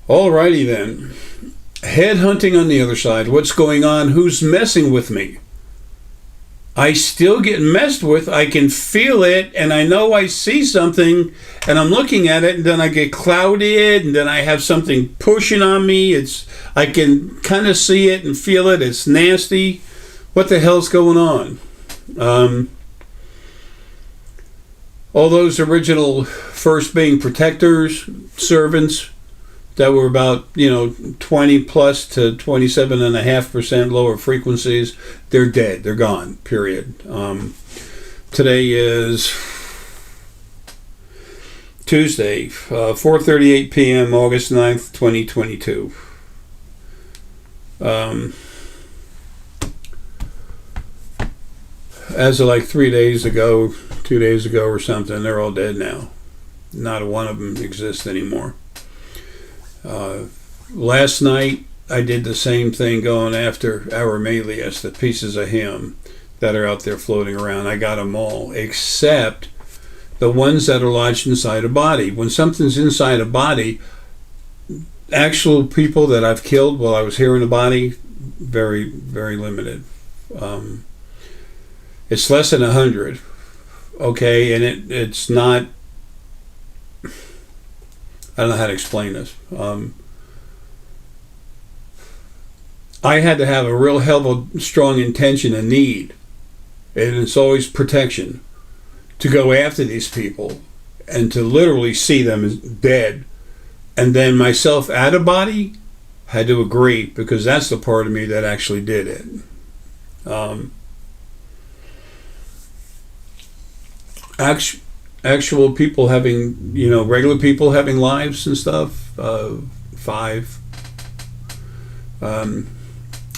Alrighty then. Headhunting on the other side. What's going on? Who's messing with me? I still get messed with. I can feel it, and I know I see something, and I'm looking at it, and then I get clouded, and then I have something pushing on me. I can kind of see it and feel it. It's nasty. What the hell's going on? All those original first being protectors, servants, that were about 20 plus to 27.5% lower frequencies, they're dead. They're gone. Period. Today is Tuesday, 4:38 p.m. August 9th, 2022. As of like 2 days ago or something, they're all dead now. Not a one of them exists anymore. Last night I did the same thing going after Aramaeleous, the pieces of him that are out there floating around. I got them all, except the ones that are lodged inside a body. When something's inside a body, actual people that I've killed while I was here in the body, very, very limited. It's less than 100, okay, and it's not, I don't know how to explain this. I had to have a real hell of a strong intention and need, and it's always protection, to go after these people and to literally see them as dead. And then myself out of body had to agree, because that's the part of me that actually did it. Actual people having, regular people having lives and stuff, 5.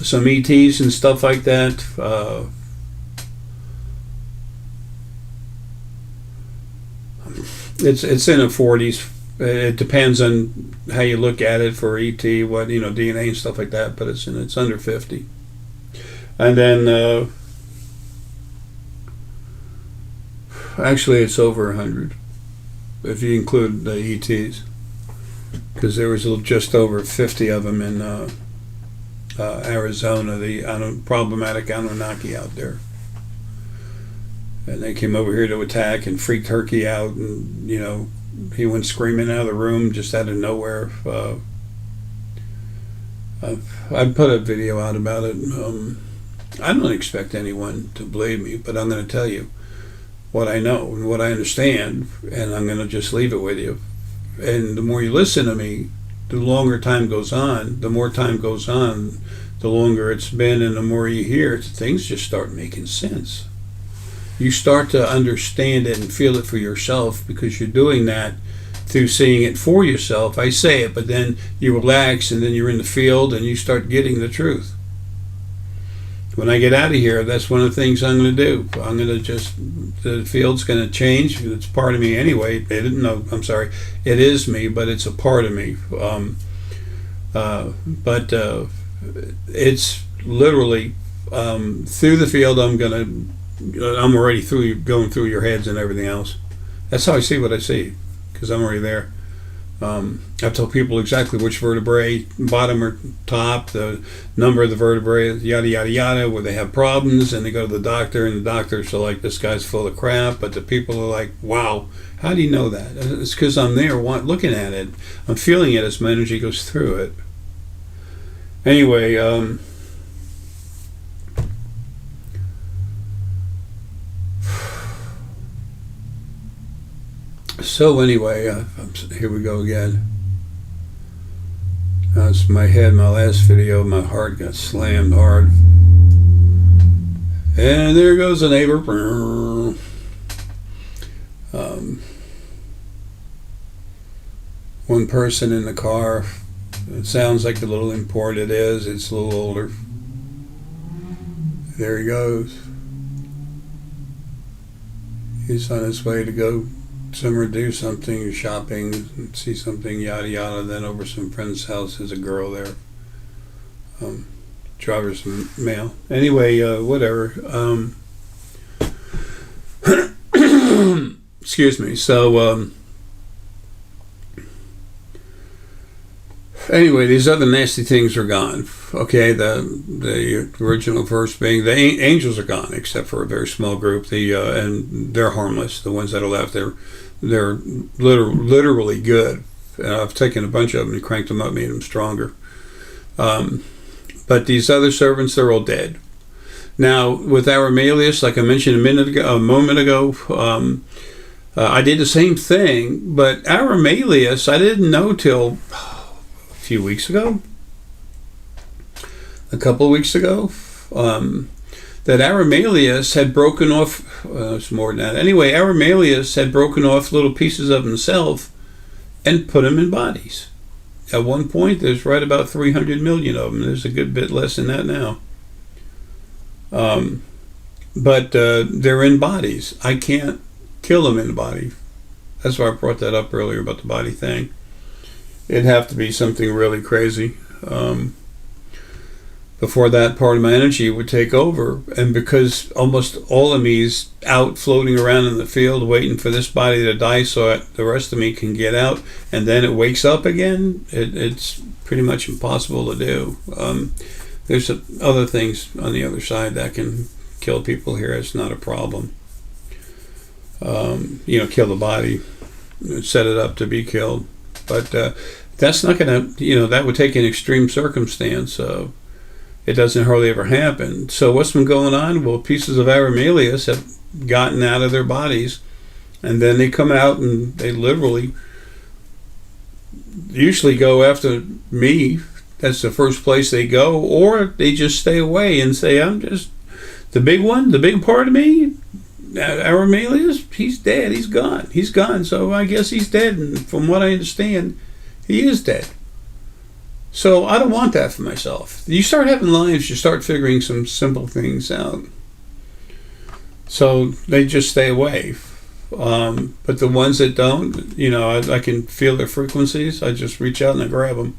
Some ETs and stuff like that. It's in the 40s. It depends on how you look at it for ET, what DNA and stuff like that. But it's under 50. And then actually it's over 100 if you include the ETs, because there was just over 50 of them in Arizona, the problematic Anunnaki out there, and they came over here to attack and freaked Herky out, and he went screaming out of the room just out of nowhere. I put a video out about it. I don't expect anyone to believe me, but I'm going to tell you what I know and what I understand, and I'm going to just leave it with you. And the more you listen to me, the longer time goes on, the more time goes on, the longer it's been, and the more you hear, things just start making sense. You start to understand it and feel it for yourself, because you're doing that through seeing it for yourself. I say it, but then you relax, and then you're in the field and you start getting the truth. When I get out of here, that's one of the things I'm going to do. I'm going to the field's going to change. It's part of me anyway. It is me, but it's a part of me. But it's literally through the field. I'm already going through your heads and everything else. That's how I see what I see, because I'm already there. I tell people exactly which vertebrae, bottom or top, the number of the vertebrae, yada, yada, yada, where they have problems, and they go to the doctor, and the doctor's like, this guy's full of crap, but the people are like, wow, how do you know that? It's because I'm there looking at it. I'm feeling it as my energy goes through it. Anyway, here we go again. That's my head. My last video, my heart got slammed hard. And there goes the neighbor. One person in the car. It sounds like the little import it is. It's a little older. There he goes. He's on his way to go somewhere, do something, shopping, see something, yada yada. Then over some friend's house, there's a girl there. Driver's mail. Anyway, whatever. Excuse me. So Anyway, these other nasty things are gone. Okay, the original verse being the angels are gone, except for a very small group. And they're harmless. The ones that are left, they're literally good. I've taken a bunch of them and cranked them up, made them stronger. But these other servants, they're all dead. Now, with Aramaeleous, like I mentioned a moment ago, I did the same thing. But Aramaeleous, I didn't know till a few weeks ago, a couple of weeks ago, that Aramaeleous had broken off. It's more than that. Anyway, Aramaeleous had broken off little pieces of himself and put them in bodies. At one point, there's right about 300 million of them. There's a good bit less than that now. But they're in bodies. I can't kill them in the body. That's why I brought that up earlier about the body thing. It'd have to be something really crazy before that part of my energy would take over. And because almost all of me is out floating around in the field waiting for this body to die so that the rest of me can get out, and then it wakes up again, it's pretty much impossible to do. There's other things on the other side that can kill people here. It's not a problem. Kill the body, set it up to be killed. But that's not going to, that would take an extreme circumstance. It doesn't hardly ever happen. So what's been going on? Well, pieces of Aramaeleous have gotten out of their bodies, and then they come out and they literally usually go after me. That's the first place they go, or they just stay away and say, I'm just the big one, the big part of me. Aramaeleous, he's dead, he's gone, so I guess he's dead, and from what I understand, he is dead. So I don't want that for myself. You start having lives, you start figuring some simple things out. So they just stay away. But the ones that don't, I can feel their frequencies, I just reach out and I grab them.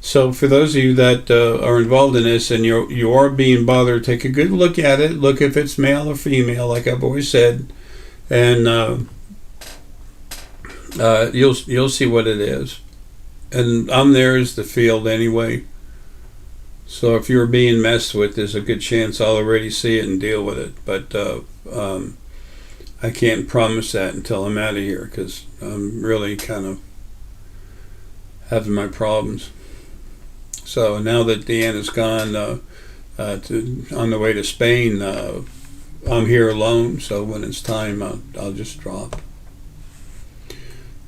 So for those of you that are involved in this and you are being bothered, take a good look at it. Look if it's male or female, like I've always said, and you'll see what it is. And I'm there as the field anyway. So if you're being messed with, there's a good chance I'll already see it and deal with it. But I can't promise that until I'm out of here, because I'm really kind of having my problems. So now that Deanna's gone on the way to Spain, I'm here alone. So when it's time, I'll just drop.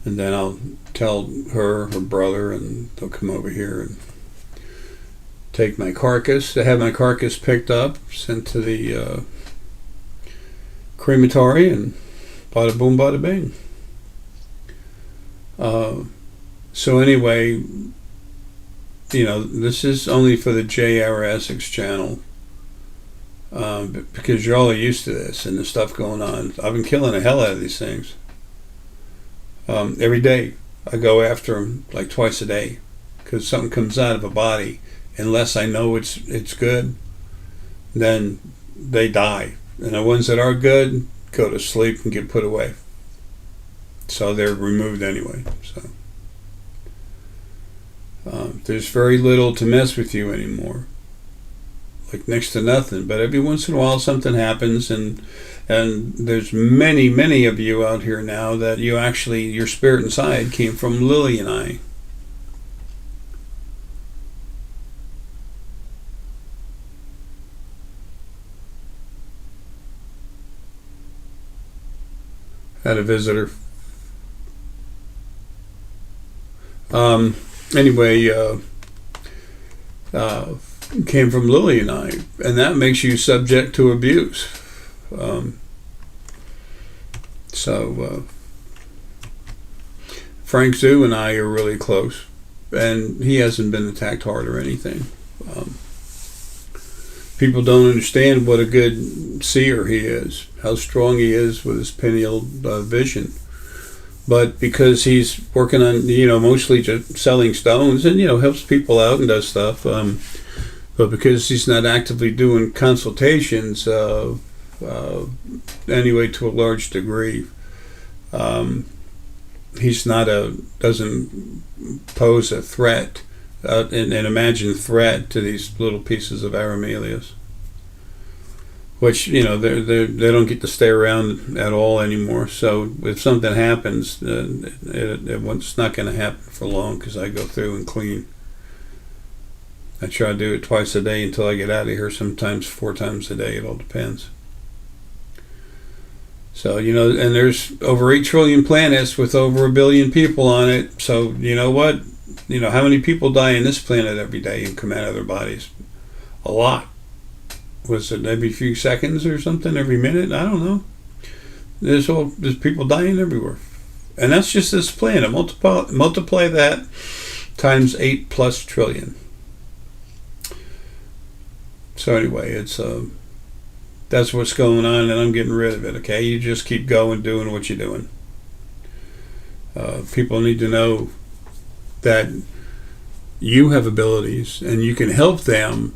And then I'll tell her brother, and they'll come over here and take my carcass. They have my carcass picked up, sent to the crematory, and bada boom, bada bing. So anyway, this is only for the JRSX channel, because you're all used to this and the stuff going on. I've been killing the hell out of these things. Every day I go after them like twice a day, because something comes out of a body, unless I know it's good, then they die. And the ones that are good go to sleep and get put away. So they're removed anyway. So there's very little to mess with you anymore, like next to nothing. But every once in a while something happens, and there's many of you out here now that your spirit inside came from Lily and I. Had a visitor. Anyway, came from Lily and I, and that makes you subject to abuse. Frank Zoo and I are really close, and he hasn't been attacked hard or anything. People don't understand what a good seer he is, how strong he is with his pineal vision. But because he's working on, mostly just selling stones and, helps people out and does stuff, but because he's not actively doing consultations, anyway, to a large degree, he's doesn't pose a threat an imagined threat to these little pieces of Aramaeleous, which, you know, they don't get to stay around at all anymore. So if something happens, it's not going to happen for long, because I go through and clean. I try to do it twice a day until I get out of here, sometimes 4 times a day. It all depends. So, you know, and there's over 8 trillion planets with over 1 billion people on it. So, you know what? You know, how many people die on this planet every day and come out of their bodies? A lot. Was it every few seconds or something, every minute? I don't know. There's people dying everywhere. And that's just this planet. Multiply that times 8+ trillion. So anyway, it's that's what's going on, and I'm getting rid of it. Okay, you just keep going, doing what you're doing. People need to know that you have abilities, and you can help them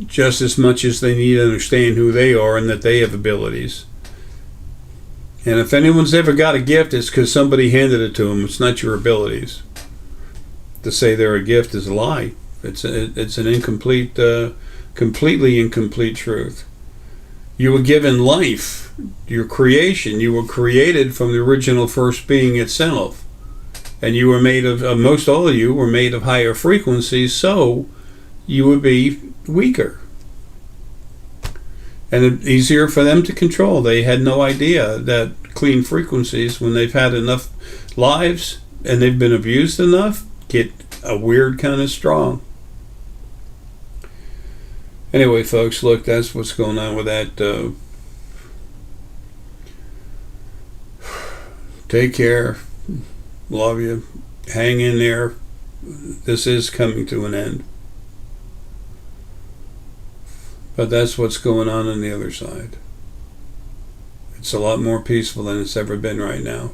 just as much as they need to understand who they are and that they have abilities. And if anyone's ever got a gift, it's because somebody handed it to them. It's not your abilities. To say they're a gift is a lie. It's an incomplete, completely incomplete truth. You were given life, your creation. You were created from the original first being itself. And you were made of, most all of you were made of higher frequencies, so you would be weaker. And easier for them to control. They had no idea that clean frequencies, when they've had enough lives and they've been abused enough, get a weird kind of strong. Anyway, folks, look, that's what's going on with that. Take care. Love you. Hang in there. This is coming to an end. But that's what's going on the other side. It's a lot more peaceful than it's ever been right now.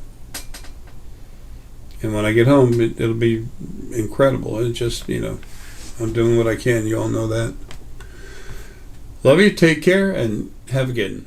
And when I get home, it'll be incredible. It just, you know, I'm doing what I can. You all know that. Love you. Take care and have a good one.